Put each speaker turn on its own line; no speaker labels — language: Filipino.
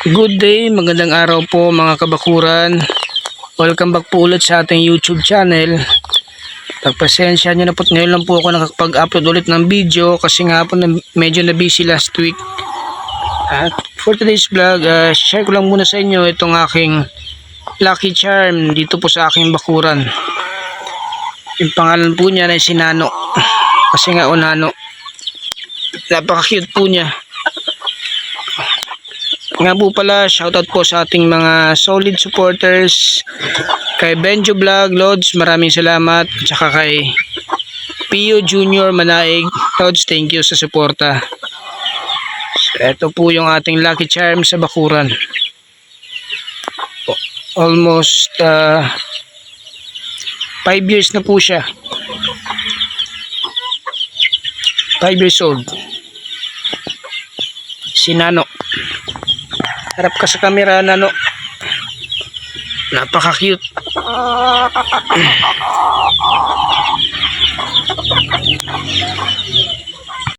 Good day, magandang araw po mga kabakuran. Welcome back po ulit sa ating YouTube channel. Pagpasensya nyo na po, ngayon lang po ako nakapag-upload ulit ng video kasi nga po medyo na busy last week. At for today's vlog, share ko lang muna sa inyo itong aking lucky charm dito po sa aking bakuran. Yung pangalan po niya ay si Nano. Kasi nga Nano. Napaka-cute po niya. Nga po pala, shoutout po sa ating mga solid supporters, kay Benjo Vlog, Lods, maraming salamat, at saka kay Pio Junior Manaig, Lods, thank you sa suporta. So, ito po yung ating lucky charm sa bakuran. Almost 5 years na po siya. 5 years old. Si Nano. Harap ka sa camera, Nano. Napaka-cute.